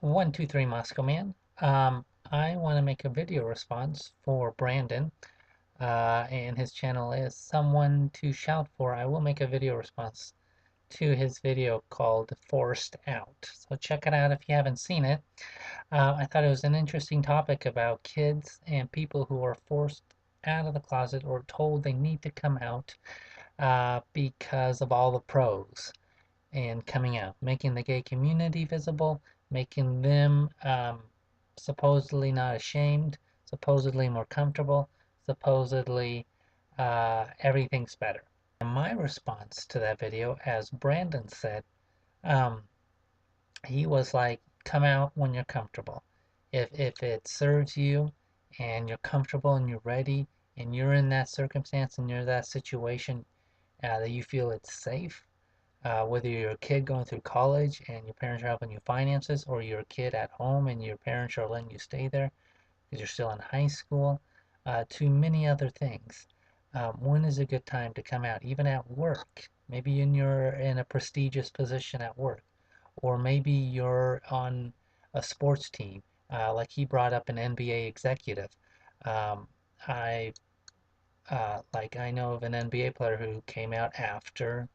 123 Moscow Man. I want to make a video response for Brandon, and his channel is Someone to Shout For. I will make a video response to his video called Forced Out. So check it out if you haven't seen it. I thought it was an interesting topic about kids and people who are forced out of the closet or told they need to come out because of all the pros and coming out, making the gay community visible, making them supposedly not ashamed, supposedly more comfortable, supposedly everything's better. And my response to that video, as Brandon said, um, he was like, come out when you're comfortable. If it serves you and you're comfortable and you're ready and you're in that circumstance and you're in that situation that you feel it's safe, whether you're a kid going through college and your parents are helping you finances, or you're a kid at home and your parents are letting you stay there because you're still in high school, to many other things. When is a good time to come out? Even at work, maybe you're in a prestigious position at work, or maybe you're on a sports team, like he brought up an NBA executive. Um, I I know of an NBA player who came out after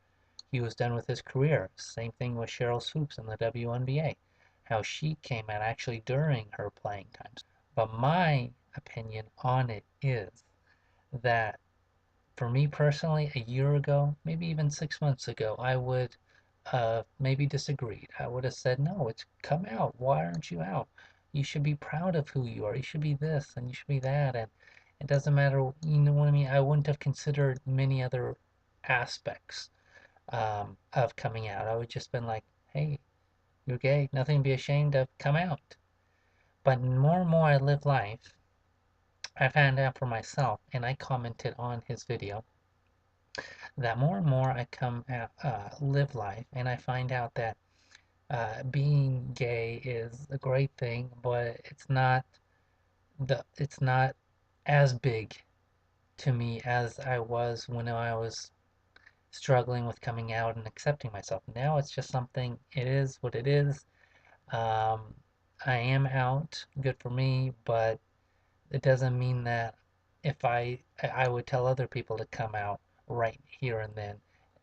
he was done with his career. Same thing with Cheryl Swoops in the WNBA, how she came out actually during her playing times. But my opinion on it is that for me personally, a year ago, maybe even 6 months ago, I would maybe disagreed. I would have said, no, it's come out. Why aren't you out? You should be proud of who you are. You should be this and you should be that. And it doesn't matter, you know what I mean? I wouldn't have considered many other aspects of coming out. I would just been like, hey, you're gay, nothing to be ashamed of, come out. But more and more I live life, I found out for myself, and I commented on his video, that more and more I come out, live life, and I find out that being gay is a great thing, but it's not as big to me as I was when I was struggling with coming out and accepting myself. Now it's just something, it is what it is. Um, I am out, good for me, but it doesn't mean that if I would tell other people to come out right here and then,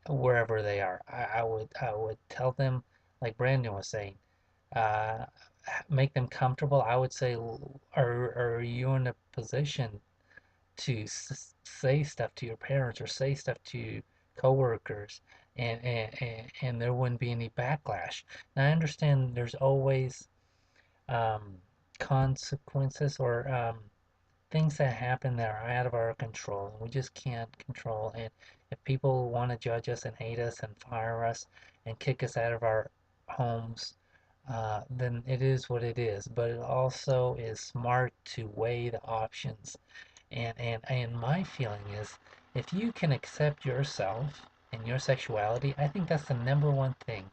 wherever they are. I would tell them, like Brandon was saying, uh, make them comfortable. I would say, are you in a position to say stuff to your parents or say stuff to coworkers, and there wouldn't be any backlash? Now I understand there's always um, consequences or things that happen that are out of our control and we just can't control. And if people want to judge us and hate us and fire us and kick us out of our homes, then it is what it is. But it also is smart to weigh the options. And my feeling is, if you can accept yourself and your sexuality, I think that's the number one thing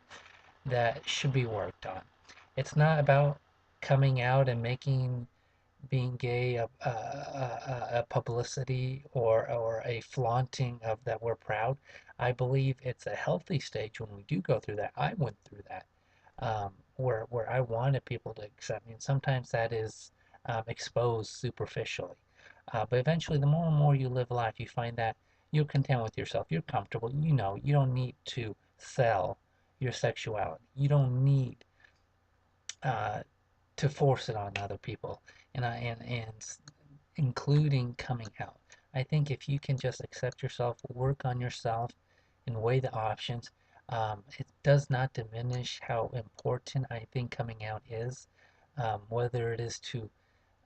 that should be worked on. It's not about coming out and making being gay a publicity or a flaunting of that we're proud. I believe it's a healthy stage when we do go through that. I went through that, where I wanted people to accept me, and sometimes that is exposed superficially. But eventually, the more and more you live life, you find that you're content with yourself. You're comfortable. You know, you don't need to sell your sexuality. You don't need uh, to force it on other people, and including coming out. I think if you can just accept yourself, work on yourself, and weigh the options, it does not diminish how important I think coming out is, whether it is to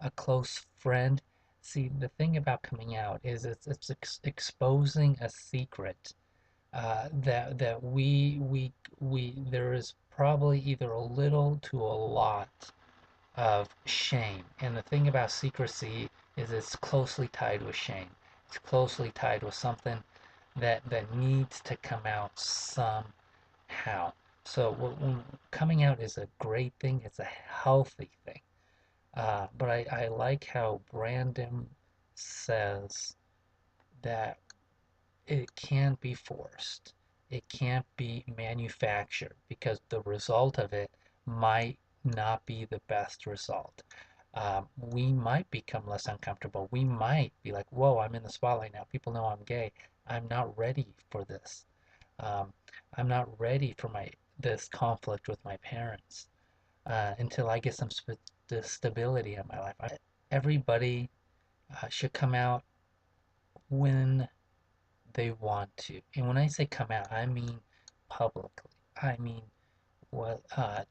a close friend. See, the thing about coming out is it's exposing a secret that we there is probably either a little to a lot of shame. And the thing about secrecy is it's closely tied with shame. It's closely tied with something that needs to come out somehow. So when coming out is a great thing. It's a healthy thing. But I like how Brandon says that it can't be forced. It can't be manufactured because the result of it might not be the best result. We might become less uncomfortable. We might be like, whoa, I'm in the spotlight now. People know I'm gay. I'm not ready for this. Um, I'm not ready for this conflict with my parents until I get some stability in my life. Everybody should come out when they want to. And when I say come out, I mean publicly. I mean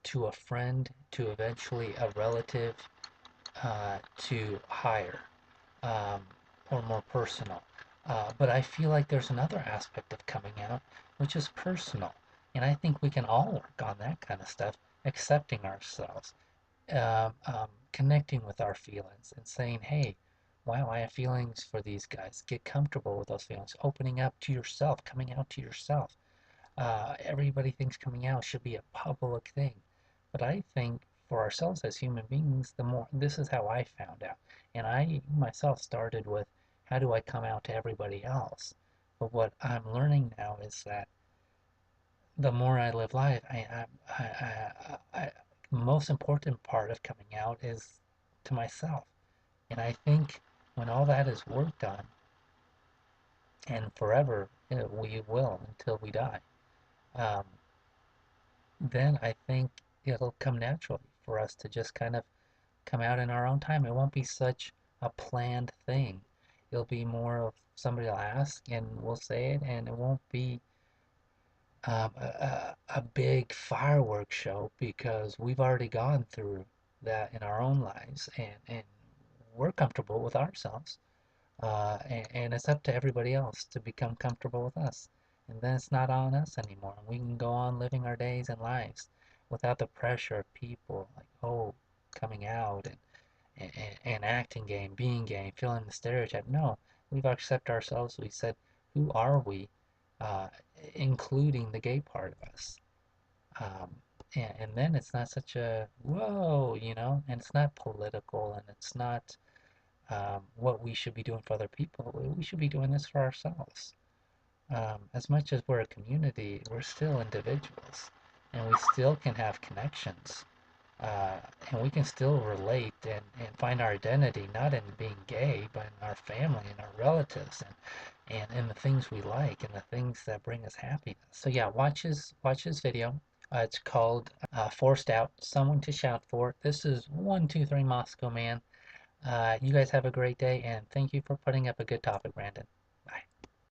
to a friend, to eventually a relative, to higher, um, or more personal. But I feel like there's another aspect of coming out, which is personal. And I think we can all work on that kind of stuff, accepting ourselves, connecting with our feelings, and saying, hey, wow, I have feelings for these guys. Get comfortable with those feelings. Opening up to yourself, coming out to yourself. Everybody thinks coming out should be a public thing. But I think for ourselves as human beings, the more, this is how I found out. And I myself started with, how do I come out to everybody else? But what I'm learning now is that the more I live life, the most important part of coming out is to myself. And I think when all that is worked on, and forever, we will until we die, um, then I think it'll come naturally for us to just kind of come out in our own time. It won't be such a planned thing. It'll be more of somebody will ask and we'll say it, and it won't be a big fireworks show because we've already gone through that in our own lives, and we're comfortable with ourselves. And it's up to everybody else to become comfortable with us. And then it's not on us anymore. We can go on living our days and lives without the pressure of people like, oh, coming out and acting gay, being gay, feeling the stereotype. No, we've accepted ourselves. We said, who are we, uh, including the gay part of us? Um, and then it's not such a whoa, and it's not political, and it's not what we should be doing for other people. We should be doing this for ourselves. As much as we're a community, we're still individuals, and we still can have connections, uh, and we can still relate and find our identity not in being gay, but in our family and our relatives and in the things we like and the things that bring us happiness. So yeah, watch his video. It's called Forced Out, Someone to Shout For. This is 123 Moscow Man. You guys have a great day, and thank you for putting up a good topic, Brandon.